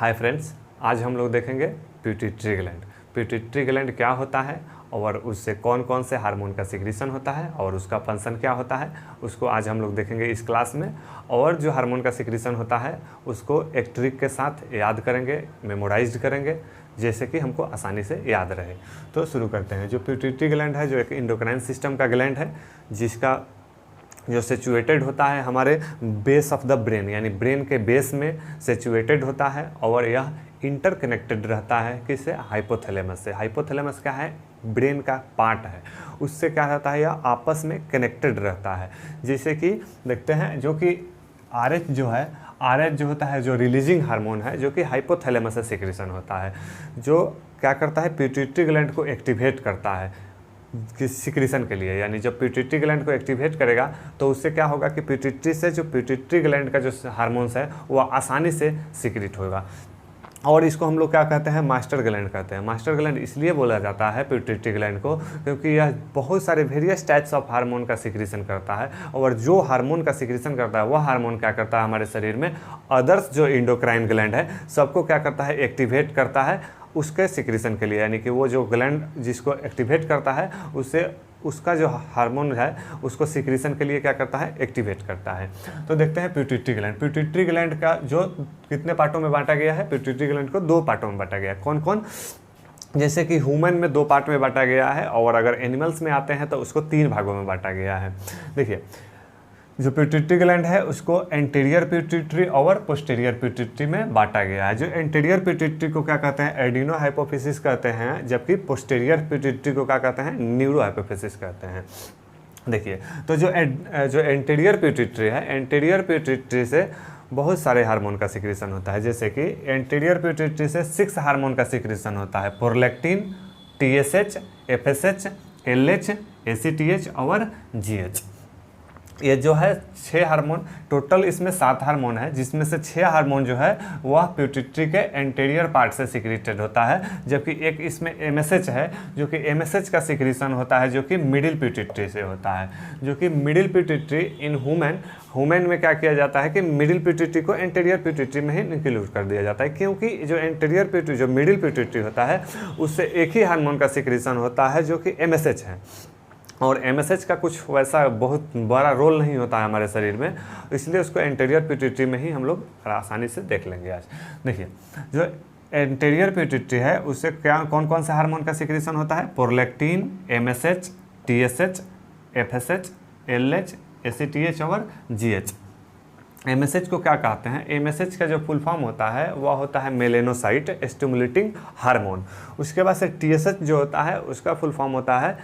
Hi friends, आज हम लोग देखेंगे पिट्यूटरी ग्लैंड। पिट्यूटरी ग्लैंड क्या होता है और उससे कौन कौन से हार्मोन का सिक्रीशन होता है और उसका फंक्शन क्या होता है, उसको आज हम लोग देखेंगे इस क्लास में। और जो हार्मोन का सिक्रीशन होता है उसको एक ट्रिक के साथ याद करेंगे, मेमोराइज करेंगे, जैसे कि हमको आसानी से याद रहे। तो शुरू करते हैं। जो पिट्यूटरी ग्लैंड है, जो एक एंडोक्राइन सिस्टम का ग्लैंड है, जिसका जो सिचुएटेड होता है हमारे बेस ऑफ द ब्रेन, यानी ब्रेन के बेस में सिचुएटेड होता है और यह इंटरकनेक्टेड रहता है किससे? हाइपोथैलेमस से। हाइपोथैलेमस क्या है? ब्रेन का पार्ट है, उससे क्या रहता है? यह आपस में कनेक्टेड रहता है। जैसे कि देखते हैं, जो कि RH जो है, RH जो होता है, जो रिलीजिंग हार्मोन है, जो कि हाइपोथैलेमस से सिक्रीशन होता है, जो क्या करता है? पिट्यूटरी ग्लैंड को एक्टिवेट करता है किस सिक्रीशन के लिए। यानी जब पिट्यूटरी ग्लैंड को एक्टिवेट करेगा तो उससे क्या होगा कि पिट्यूटरी से जो पिट्यूटरी ग्लैंड का जो हार्मोन्स है वह आसानी से सिक्रीट होगा। और इसको हम लोग क्या कहते हैं? मास्टर ग्लैंड कहते हैं। मास्टर ग्लैंड इसलिए बोला जाता है पिट्यूटरी ग्लैंड को क्योंकि यह बहुत सारे वेरियस टाइप्स ऑफ हार्मोन का सिक्रीशन करता है, और जो हार्मोन का सिक्रीशन करता है वह हार्मोन क्या करता है हमारे शरीर में अदर्स जो एंडोक्राइन ग्लैंड है सबको क्या करता है? एक्टिवेट करता है उसके सिक्रीशन के लिए। यानी कि वो जो ग्लैंड जिसको एक्टिवेट करता है उससे उसका जो हार्मोन है उसको सिक्रीशन के लिए क्या करता है? एक्टिवेट करता है। तो देखते हैं पिट्यूटरी ग्लैंड। पिट्यूटरी ग्लैंड का जो कितने पार्टों में बांटा गया है? पिट्यूटरी ग्लैंड को 2 पार्टों में बांटा गया है। कौन कौन? जैसे कि ह्यूमन में 2 पार्ट में बांटा गया है, और अगर एनिमल्स में आते हैं तो उसको 3 भागों में बांटा गया है। देखिए, जो पिट्यूटरी ग्लैंड है उसको एंटीरियर पिट्यूटरी और पोस्टीरियर पिट्यूटरी में बांटा गया है। जो एंटीरियर पिट्यूटरी को क्या कहते हैं? एडिनो हाइपोफिसिस कहते हैं, जबकि पोस्टीरियर पिट्यूटरी को क्या कहते हैं? न्यूरो हाइपोफिसिस कहते हैं। देखिए, तो जो एंटीरियर पिट्यूटरी है, एंटीरियर पिट्यूटरी से बहुत सारे हार्मोन का सिक्रीशन होता है। जैसे कि एंटीरियर पिट्यूटरी से 6 हार्मोन का सिक्रीशन होता है: prolactin, TSH, FSH, LH, ACTH और GH। ये जो है 6 हार्मोन, टोटल इसमें 7 हार्मोन है, जिसमें से 6 हार्मोन जो है वह पिट्यूटरी के एंटीरियर पार्ट से सिक्रीटेड होता है, जबकि एक इसमें MSH है, जो कि MSH का सिक्रीशन होता है जो कि मिडिल पिट्यूटरी से होता है। जो कि मिडिल पिट्यूटरी इन ह्यूमन में क्या किया जाता है कि मिडिल पिट्यूटरी को एंटीरियर पिट्यूटरी में ही इंक्लूड कर दिया जाता है, क्योंकि जो एंटीरियर पिट्यूटरी जो मिडिल पिट्यूटरी होता है उससे एक ही हार्मोन का सिक्रीशन होता है जो कि MSH है, और MSH का कुछ वैसा बहुत बड़ा रोल नहीं होता है हमारे शरीर में, इसलिए उसको एंटीरियर पिट्यूटरी में ही हम लोग आसानी से देख लेंगे आज। देखिए, जो एंटीरियर पिट्यूटरी है उससे क्या कौन कौन से हार्मोन का सिक्रीशन होता है? Prolactin, MSH, TSH, FSH, LH, ACTH और GH। MSH को क्या कहते हैं? MSH का जो फुल फॉर्म होता है वह होता है मेलेनोसाइट स्टिमुलेटिंग हार्मोन। उसके बाद से TSH जो होता है उसका फुल फॉर्म होता है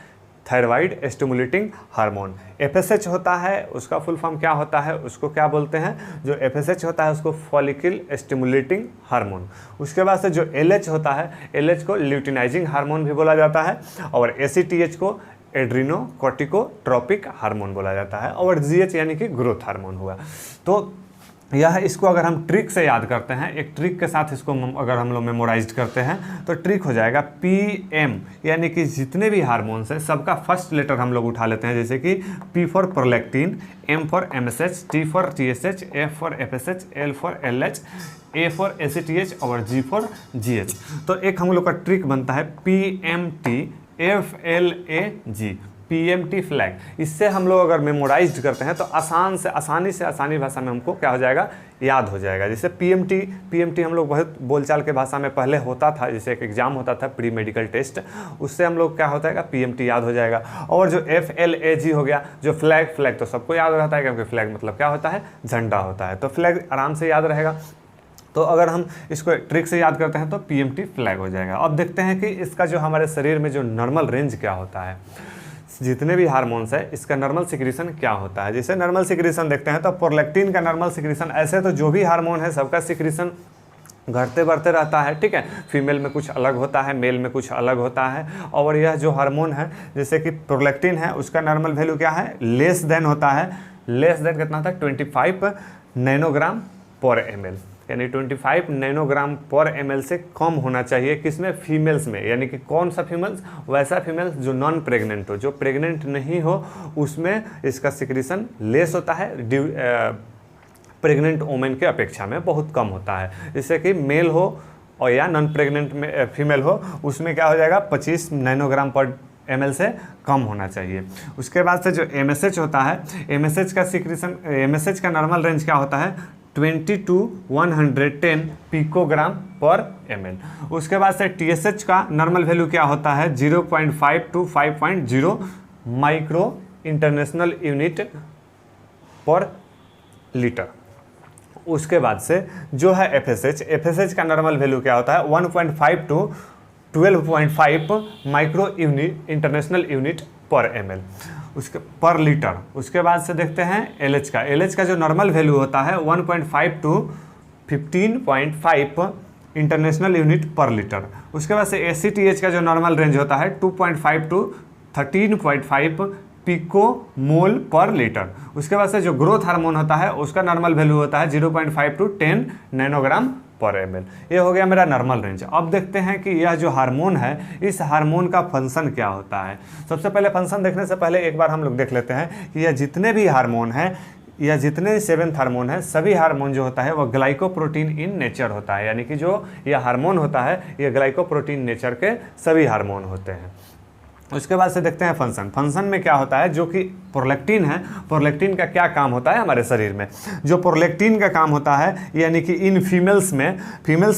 थायराइड स्टिमुलेटिंग हार्मोन। FSH होता है, उसका फुल फॉर्म क्या होता है? उसको क्या बोलते हैं? जो FSH होता है उसको फॉलिकल स्टिमुलेटिंग हार्मोन। उसके बाद से जो LH होता है, LH को ल्यूटिनाइजिंग हार्मोन भी बोला जाता है, और ACTH को एड्रीनो कॉर्टिकोट्रोपिक हार्मोन बोला जाता है, और GH यानी कि ग्रोथ हार्मोन हुआ। तो यह इसको अगर हम ट्रिक से याद करते हैं, एक ट्रिक के साथ इसको अगर हम लोग मेमोराइज करते हैं तो ट्रिक हो जाएगा PM, यानी कि जितने भी हार्मोन्स हैं सबका फर्स्ट लेटर हम लोग उठा लेते हैं। जैसे कि P for prolactin, M for MSH, T for TSH, F for FSH, L for LH, A for ACTH और G फॉर GH। तो एक हम लोग का ट्रिक बनता है PMT FLAG, PMT फ्लैग। इससे हम लोग अगर मेमोराइज करते हैं तो आसानी भाषा में हमको क्या हो जाएगा? याद हो जाएगा। जैसे PMT हम लोग बहुत बोलचाल के भाषा में पहले होता था, जैसे एक एग्जाम होता था प्री मेडिकल टेस्ट, उससे हम लोग क्या होता है? PMT याद हो जाएगा। और जो FLAG हो गया, जो फ्लैग तो सबको याद रहता है, क्योंकि फ्लैग मतलब क्या होता है? झंडा होता है, तो फ्लैग आराम से याद रहेगा। तो अगर हम इसको ट्रिक से याद करते हैं तो PMT फ्लैग हो जाएगा। अब देखते हैं कि इसका जो हमारे शरीर में जो नॉर्मल रेंज क्या होता है, जितने भी हार्मोन्स है इसका नॉर्मल सिक्रीशन क्या होता है। जैसे नॉर्मल सिक्रीशन देखते हैं तो प्रोलैक्टिन का नॉर्मल सिक्रीशन, ऐसे तो जो भी हार्मोन है सबका सिक्रीशन घटते बढ़ते रहता है, ठीक है। फीमेल में कुछ अलग होता है, मेल में कुछ अलग होता है। और यह जो हार्मोन है जैसे कि प्रोलैक्टिन है उसका नॉर्मल वैल्यू क्या है? लेस देन होता है। लेस देन कितना था? 25 नैनोग्राम पर ml, यानी 25 नैनोग्राम पर ml से कम होना चाहिए। किसमें? फीमेल्स में। यानी कि कौन सा फीमेल्स? वैसा फीमेल्स जो नॉन प्रेग्नेंट हो, जो प्रेग्नेंट नहीं हो, उसमें इसका सिक्रीशन लेस होता है प्रेग्नेंट वोमेन के अपेक्षा में बहुत कम होता है। जैसे कि मेल हो और या नॉन प्रेग्नेंट में फीमेल हो, उसमें क्या हो जाएगा 25 नैनोग्राम पर ml से कम होना चाहिए। उसके बाद से जो MSH होता है, MSH का सिक्रीशन, MSH का नॉर्मल रेंज क्या होता है 20 to 110 पिकोग्राम पर ml। उसके बाद से TSH का नॉर्मल वैल्यू क्या होता है 0.5 to 5.0 माइक्रो इंटरनेशनल यूनिट पर लीटर। उसके बाद से जो है FSH का नॉर्मल वैल्यू क्या होता है 1.5 to 12.5 micro unit international unit पर ml उसके पर लीटर। उसके बाद से देखते हैं LH का जो नॉर्मल वैल्यू होता है 1.5 to 15.5 इंटरनेशनल यूनिट पर लीटर। उसके बाद से ACTH का जो नॉर्मल रेंज होता है 2.5 to 13.5 पिको मोल पर लीटर। उसके बाद से जो ग्रोथ हार्मोन होता है उसका नॉर्मल वैल्यू होता है 0.5 to 10 नैनोग्राम पर ml। ये हो गया मेरा नॉर्मल रेंज। अब देखते हैं कि यह जो हार्मोन है इस हार्मोन का फंक्शन क्या होता है। सबसे पहले फंक्शन देखने से पहले एक बार हम लोग देख लेते हैं कि यह जितने भी हार्मोन हैं या जितने 7th हार्मोन है, सभी हार्मोन जो होता है वह ग्लाइकोप्रोटीन इन नेचर होता है। यानी कि जो यह हार्मोन होता है यह ग्लाइकोप्रोटीन नेचर के सभी हार्मोन होते हैं। उसके बाद से देखते हैं फंक्शन में क्या होता है, जो कि प्रोलैक्टिन है। प्रोलैक्टिन का क्या काम होता है हमारे शरीर में, जो प्रोलैक्टिन का काम होता है यानी कि इन फीमेल्स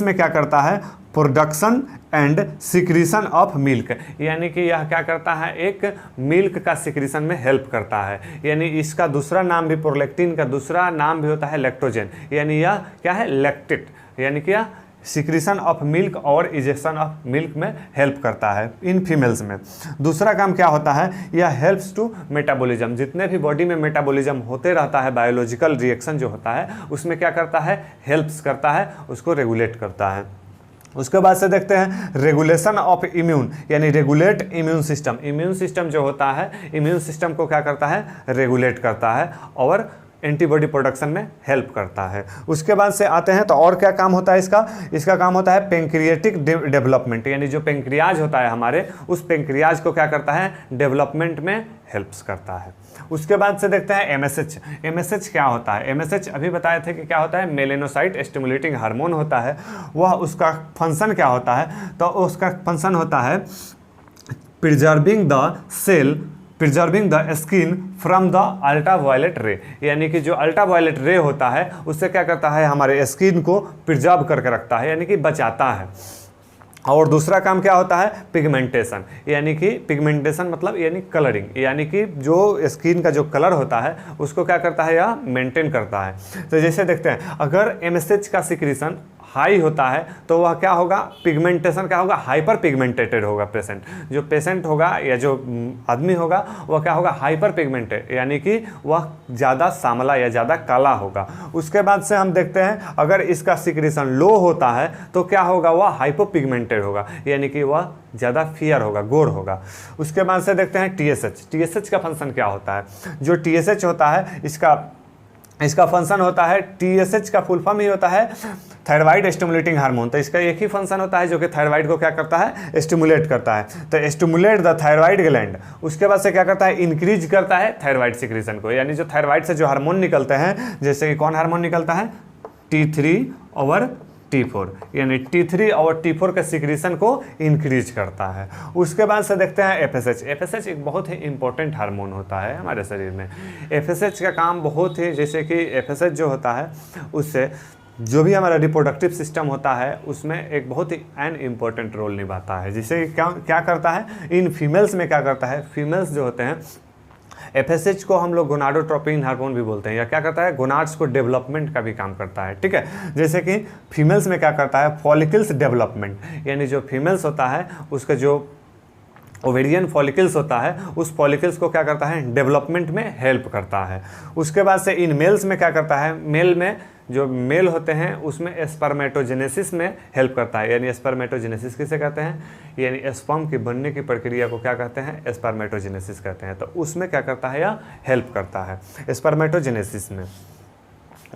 में क्या करता है production and secretion of milk. यानी कि यह क्या करता है एक मिल्क का सिक्रीशन में हेल्प करता है। यानी इसका दूसरा नाम भी प्रोलैक्टिन का दूसरा नाम भी होता है लैक्टोजेन। यानी यह क्या है लैक्टेट, यानी कि सिक्रीशन ऑफ मिल्क और इजेक्शन ऑफ मिल्क में हेल्प करता है इन फीमेल्स में। दूसरा काम क्या होता है यह हेल्प्स टू मेटाबॉलिज्म। जितने भी बॉडी में मेटाबॉलिज्म होते रहता है, बायोलॉजिकल रिएक्शन जो होता है उसमें क्या करता है हेल्प्स करता है, उसको रेगुलेट करता है। उसके बाद से देखते हैं रेगुलेशन ऑफ इम्यून, यानी regulate immune system. Immune system जो होता है इम्यून सिस्टम को क्या करता है रेगुलेट करता है और एंटीबॉडी प्रोडक्शन में हेल्प करता है। उसके बाद से आते हैं तो और क्या काम होता है इसका काम होता है पेंक्रियाटिक डेवलपमेंट। यानी जो पेंक्रियाज होता है हमारे उस पेंक्रियाज को क्या करता है डेवलपमेंट में हेल्प्स करता है। उसके बाद से देखते हैं MSH क्या होता है। MSH अभी बताए थे कि क्या होता है मेलेनोसाइट स्टिमुलेटिंग हार्मोन होता है। वह उसका फंक्शन क्या होता है तो उसका फंक्शन होता है preserving the skin from the ultraviolet रे। यानी कि जो अल्ट्रावायलेट रे होता है उससे क्या करता है हमारे स्किन को प्रिजर्व करके रखता है, यानी कि बचाता है। और दूसरा काम क्या होता है पिगमेंटेशन, यानी कि पिगमेंटेशन मतलब यानी कलरिंग, यानी कि जो स्किन का जो कलर होता है उसको क्या करता है या मेंटेन करता है। तो जैसे देखते हैं अगर MSH का सिक्रीशन हाई होता है तो वह क्या होगा पिगमेंटेशन क्या होगा हाइपर पिगमेंटेटेड होगा पेशेंट। जो पेशेंट होगा या जो आदमी होगा वह क्या होगा हाइपर पिगमेंटेड, यानी कि वह ज़्यादा सांवला या ज़्यादा काला होगा। उसके बाद से हम देखते हैं अगर इसका सिक्रीशन लो होता है तो क्या होगा वह हाइपो पिगमेंटेड होगा, यानी कि वह ज़्यादा फेयर होगा, गोर होगा। उसके बाद से देखते हैं TSH का फंक्शन क्या होता है। जो TSH होता है इसका फंक्शन होता है TSH का फुल फॉर्म ही होता है थायराइड स्टिमुलेटिंग हार्मोन। तो इसका एक ही फंक्शन होता है जो कि थायराइड को क्या करता है स्टिमुलेट करता है। तो स्टिमुलेट द थायराइड ग्लैंड। उसके बाद से क्या करता है इंक्रीज करता है थायराइड सिक्रीशन को। यानी जो थायराइड से जो हार्मोन निकलते हैं, जैसे कि कौन हार्मोन निकलता है T3 और T4, यानी T3 और T4 के सिक्रीशन को इंक्रीज करता है। उसके बाद से देखते हैं FSH एक बहुत ही इंपॉर्टेंट हार्मोन होता है हमारे शरीर में। FSH का काम बहुत ही, जैसे कि FSH जो होता है उससे जो भी हमारा रिप्रोडक्टिव सिस्टम होता है उसमें एक बहुत ही एन इम्पोर्टेंट रोल निभाता है। जिसे क्या करता है इन फीमेल्स में क्या करता है, फीमेल्स जो होते हैं FSH को हम लोग गोनाडोट्रोपिन हार्मोन भी बोलते हैं, या क्या करता है गोनाड्स को डेवलपमेंट का भी काम करता है। ठीक है, जैसे कि फीमेल्स में क्या करता है फॉलिकल्स डेवलपमेंट, यानी जो फीमेल्स होता है उसका जो ओवेरियन फॉलिकल्स होता है उस फॉलिकल्स को क्या करता है डेवलपमेंट में हेल्प करता है। उसके बाद से इन मेल्स में क्या करता है, मेल में जो मेल होते हैं उसमें स्पर्मेटोजेनेसिस में हेल्प करता है। यानी स्पर्मेटोजेनेसिस किसे कहते हैं, यानी स्पर्म की बनने की प्रक्रिया को क्या कहते हैं स्पर्मेटोजेनेसिस कहते हैं। तो उसमें क्या करता है या हेल्प करता है स्पर्मेटोजेनेसिस में।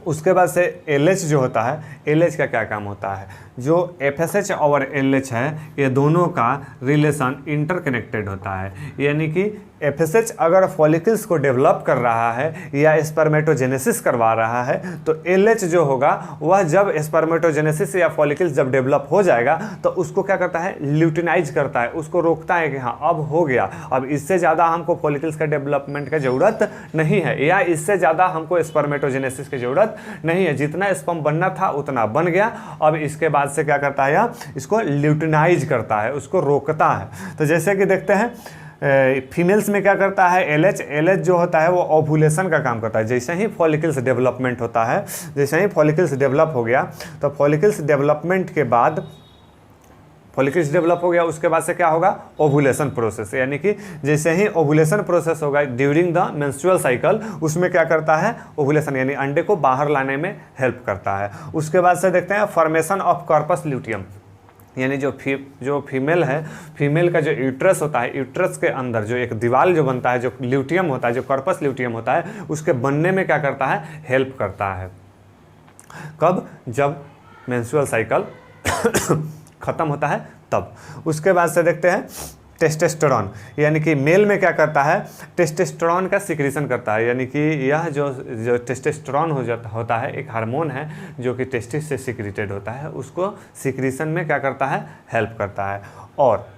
उसके बाद से LH जो होता है, LH का क्या काम होता है, जो FSH और LH है ये दोनों का रिलेशन इंटरकनेक्टेड होता है, यानी कि FSH अगर फॉलिकल्स को डेवलप कर रहा है या स्पर्मेटोजेनेसिस करवा रहा है तो LH जो होगा वह जब स्पर्मेटोजेनेसिस या फॉलिकल्स जब डेवलप हो जाएगा तो उसको क्या करता है, ल्यूटिनाइज करता है, उसको रोकता है कि हाँ अब हो गया, अब इससे ज़्यादा हमको फॉलिकल्स का डेवलपमेंट की ज़रूरत नहीं है या इससे ज़्यादा हमको स्पर्मेटोजेनेसिस की ज़रूरत नहीं है, जितना स्पर्म बनना था उतना बन गया। अब इसके बाद से क्या करता है, या इसको ल्यूटिनाइज करता है, उसको रोकता है। तो जैसे कि देखते हैं फीमेल्स में क्या करता है, एलएच जो होता है वो ओवुलेशन का काम करता है। जैसे ही फॉलिकल्स डेवलपमेंट होता है, जैसे ही फॉलिकल्स डेवलप हो गया तो फॉलिकल्स डेवलपमेंट के बाद फॉलिकल्स डेवलप हो गया, उसके बाद से क्या होगा, ओवुलेशन प्रोसेस, यानी कि जैसे ही ओवुलेशन प्रोसेस होगा ड्यूरिंग द मेंस्ट्रुअल साइकिल, उसमें क्या करता है, ओवुलेशन यानी अंडे को बाहर लाने में हेल्प करता है। उसके बाद से देखते हैं फॉर्मेशन ऑफ कॉर्पस ल्यूटियम, यानी जो फीमेल है, फीमेल का जो यूट्रस होता है, यूट्रस के अंदर जो एक दीवार जो बनता है, जो ल्यूटियम होता है, जो कॉर्पस ल्यूटियम होता है, उसके बनने में क्या करता है, हेल्प करता है। कब, जब मेंस्ट्रुअल साइकिल ख़त्म होता है तब। उसके बाद से देखते हैं टेस्टोस्टेरोन, यानी कि मेल में क्या करता है, टेस्टोस्टेरोन का सिक्रीशन करता है, यानी कि यह जो टेस्टोस्टेरोन होता है एक हार्मोन है जो कि टेस्टिस से सिक्रीटेड होता है, उसको सिक्रीशन में क्या करता है, हेल्प करता है। और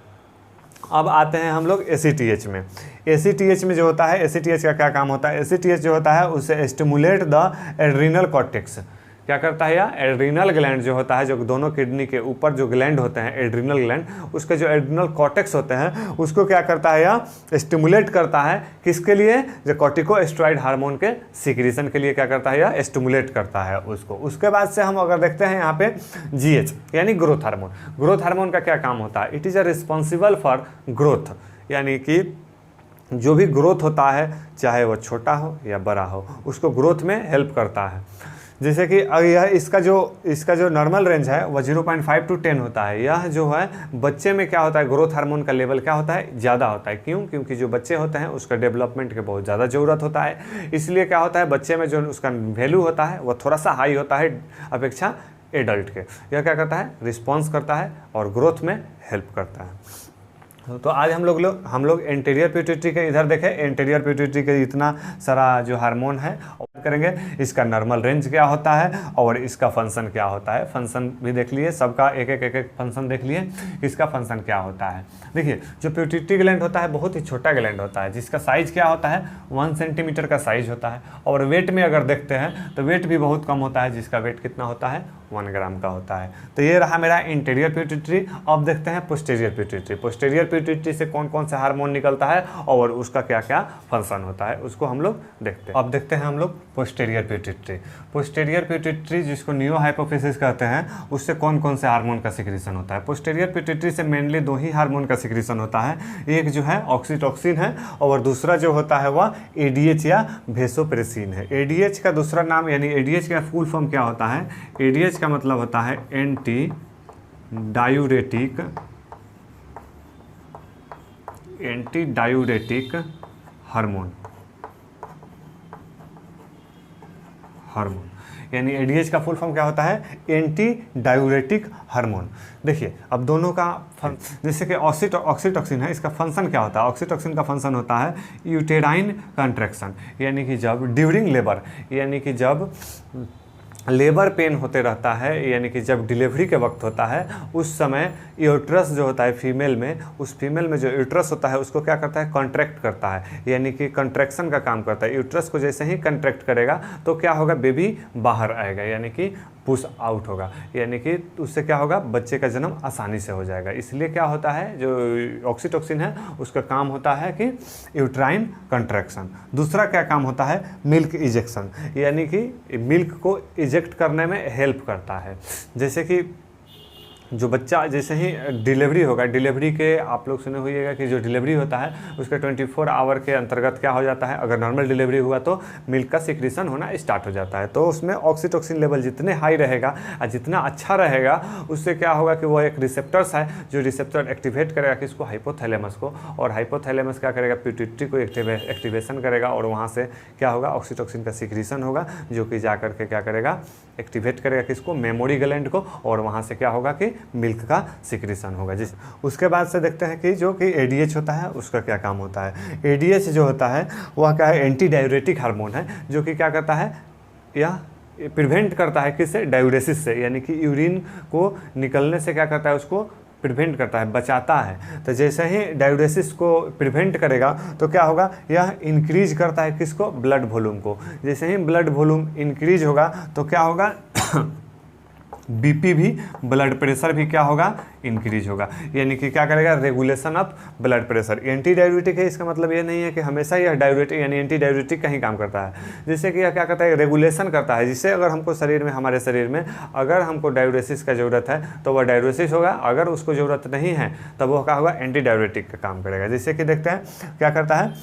अब आते हैं हम लोग ACTH में। ACTH में जो होता है, ACTH का क्या काम होता है, ACTH जो होता है उससे स्टिमुलेट द एड्रीनल कॉर्टेक्स, क्या करता है, या एड्रीनल ग्लैंड जो होता है, जो दोनों किडनी के ऊपर जो ग्लैंड होते हैं एड्रीनल ग्लैंड, उसके जो एड्रीनल कॉर्टेक्स होते हैं उसको क्या करता है, या स्टिमुलेट करता है, किसके लिए, जो कॉर्टिकोस्टेरॉइड हार्मोन के सिक्रीशन के लिए क्या करता है, या स्टिमुलेट करता है उसको। उसके बाद से हम अगर देखते हैं यहाँ पे GH यानी ग्रोथ हार्मोन, ग्रोथ हार्मोन का क्या काम होता है, it is a responsible for growth, यानी कि जो भी ग्रोथ होता है चाहे वो छोटा हो या बड़ा हो, उसको ग्रोथ में हेल्प करता है। जैसे कि यह इसका जो नॉर्मल रेंज है वह 0.5 to 10 होता है। यह जो है बच्चे में क्या होता है, ग्रोथ हार्मोन का लेवल क्या होता है, ज़्यादा होता है। क्यों, क्योंकि जो बच्चे होते हैं उसका डेवलपमेंट के बहुत ज़्यादा ज़रूरत होता है, इसलिए क्या होता है बच्चे में जो उसका वैल्यू होता है वह थोड़ा सा हाई होता है अपेक्षा एडल्ट के। यह क्या करता है, रिस्पॉन्स करता है और ग्रोथ में हेल्प करता है। तो आज हम लोग एंटीरियर पिट्यूटरी के इधर देखें, एंटीरियर पिट्यूटरी के इतना सारा जो हार्मोन है और करेंगे, इसका नॉर्मल रेंज क्या होता है और इसका फंक्शन क्या होता है। फंक्शन भी देख लिए, सबका एक एक फंक्शन देख लिए, इसका फंक्शन क्या होता है। देखिए जो पिट्यूटरी ग्लैंड होता है बहुत ही छोटा ग्लैंड होता है, जिसका साइज क्या होता है 1 सेंटीमीटर का साइज होता है। और वेट में अगर देखते हैं तो वेट भी बहुत कम होता है, जिसका वेट कितना होता है 1 ग्राम का होता है। तो ये रहा मेरा इंटीरियर पिट्यूटरी। अब देखते हैं पोस्टीरियर पिट्यूटरी। पोस्टीरियर पिट्यूटरी से कौन कौन सा हार्मोन निकलता है और उसका क्या क्या फंक्शन होता है, उसको हम लोग देखते हैं। अब देखते हैं हम लोग पोस्टीरियर पिट्यूटरी। पोस्टीरियर पिट्यूटरी जिसको नियो हाइपोफिसिस कहते हैं, उससे कौन कौन से हार्मोन का सिक्रीशन होता है। पोस्टीरियर पिट्यूटरी से मेनली 2 ही हार्मोन का सिक्रीशन होता है, एक जो है ऑक्सीटोसिन है और दूसरा जो होता है वह ADH या वेसोप्रेसिन है। ADH का दूसरा नाम, यानी ADH का फुल फॉर्म क्या होता है, ADH का मतलब होता है एंटी डायूरेटिक हार्मोन, यानी ADH का फुल फॉर्म क्या होता है, एंटी डायूरेटिक हार्मोन। देखिए अब दोनों का जैसे कि ऑक्सीटोसिन है, इसका फंक्शन क्या होता है, ऑक्सीटोसिन का फंक्शन होता है यूटेराइन कंट्रैक्शन, यानी कि जब ड्यूरिंग लेबर, यानी कि जब लेबर पेन होते रहता है, यानी कि जब डिलीवरी के वक्त होता है उस समय यूट्रस जो होता है फीमेल में, उस फीमेल में जो यूट्रस होता है उसको क्या करता है, कॉन्ट्रैक्ट करता है, यानी कि कंट्रैक्शन का काम करता है। यूट्रस को जैसे ही कॉन्ट्रैक्ट करेगा तो क्या होगा, बेबी बाहर आएगा, यानी कि पुश आउट होगा, यानी कि उससे क्या होगा, बच्चे का जन्म आसानी से हो जाएगा। इसलिए क्या होता है, जो ऑक्सीटोसिन है उसका काम होता है कि यूट्राइन कंट्रैक्शन। दूसरा क्या काम होता है, मिल्क इजेक्शन, यानी कि मिल्क को इजेक्ट करने में हेल्प करता है। जैसे कि जो बच्चा जैसे ही डिलीवरी होगा, डिलीवरी के आप लोग सुने होइएगा कि जो डिलीवरी होता है उसके 24 आवर के अंतर्गत क्या हो जाता है, अगर नॉर्मल डिलीवरी हुआ तो मिल्क का सिक्रीशन होना स्टार्ट हो जाता है। तो उसमें ऑक्सीटोसिन लेवल जितने हाई रहेगा और जितना अच्छा रहेगा उससे क्या होगा कि वो एक रिसेप्टर्स है जो रिसेप्टर एक्टिवेट करेगा किसको, हाइपोथैलेमस को, और हाइपोथैलेमस क्या करेगा, पिट्यूटरी को एक्टिवेशन करेगा और वहाँ से क्या होगा, ऑक्सीटोसिन का सिक्रीशन होगा जो कि जा करके क्या करेगा, एक्टिवेट करेगा किसको, मेमोरी ग्लैंड को, और वहाँ से क्या होगा कि मिल्क का सिक्रीशन होगा। जिस उसके बाद से देखते हैं कि जो कि एडीएच होता है उसका क्या काम होता है। एडीएच जो होता है वह क्या है, एंटी डायूरेटिक हार्मोन है जो कि क्या करता है, यह प्रिवेंट करता है किससे, डायूरेसिस से, यानी कि यूरिन को निकलने से क्या करता है, उसको प्रिवेंट करता है, बचाता है। तो जैसे ही डायूरेसिस को प्रिवेंट करेगा तो क्या होगा, यह इंक्रीज करता है किसको, ब्लड वॉल्यूम को। जैसे ही ब्लड वॉल्यूम इंक्रीज होगा तो क्या होगा बीपी भी, ब्लड प्रेशर भी क्या होगा, इंक्रीज होगा, यानी कि क्या करेगा, regulation of blood pressure. Anti diuretic है, इसका मतलब ये नहीं है कि हमेशा यह डायूरेटिक यानी एंटी डायूरेटिक का ही काम करता है, जिससे कि यह क्या करता है, रेगुलेशन करता है, जिससे अगर हमको शरीर में, हमारे शरीर में अगर हमको डायूरेसिस का ज़रूरत है तो वह डायूरेसिस होगा, अगर उसको ज़रूरत नहीं है तब वो क्या होगा, एंटी डायूरेटिक का काम करेगा। जैसे कि देखते हैं क्या करता है,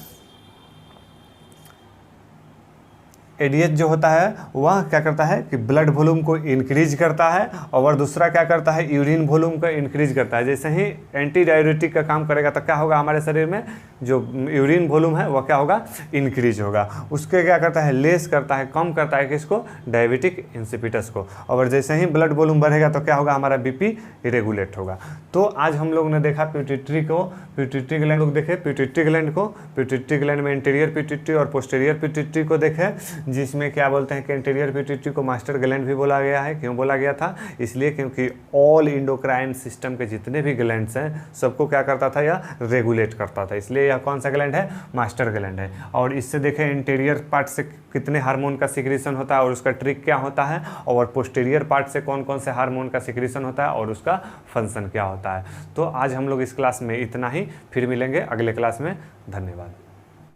एडीएच जो होता है वह क्या करता है कि ब्लड वॉल्यूम को इंक्रीज करता है, और दूसरा क्या करता है, यूरिन वॉल्यूम को इंक्रीज करता है। जैसे ही एंटी डायूरेटिक का काम करेगा तो क्या होगा, हमारे शरीर में जो यूरिन वॉल्यूम है वह क्या होगा, इंक्रीज होगा। उसके क्या करता है, लेस करता है, कम करता है किसको, डायबिटिक इंसिपिटस को। और जैसे ही ब्लड वॉल्यूम बढ़ेगा तो क्या होगा, हमारा बीपी रेगुलेट होगा। तो आज हम लोग ने देखा पिट्यूटरी को, पिट्यूटरी ग्लैंड लोग देखे, पिट्यूटरी ग्लैंड को, पिट्यूटरी ग्लैंड में इंटीरियर पिट्यूटरी और पोस्टीरियर पिट्यूटरी को देखे, जिसमें क्या बोलते हैं कि इंटीरियर पिट्यूटरी को मास्टर ग्लैंड भी बोला गया है। क्यों बोला गया था, इसलिए क्योंकि ऑल इंडोक्राइन सिस्टम के जितने भी ग्लैंड्स हैं सबको क्या करता था, यह रेगुलेट करता था, इसलिए यह कौन सा ग्लैंड है, मास्टर ग्लैंड है। और इससे देखें इंटीरियर पार्ट से कितने हार्मोन का सिक्रीशन होता है और उसका ट्रिक क्या होता है, और पोस्टीरियर पार्ट से कौन कौन से हार्मोन का सिक्रीशन होता है और उसका फंक्शन क्या होता है। तो आज हम लोग इस क्लास में इतना ही, फिर मिलेंगे अगले क्लास में। धन्यवाद।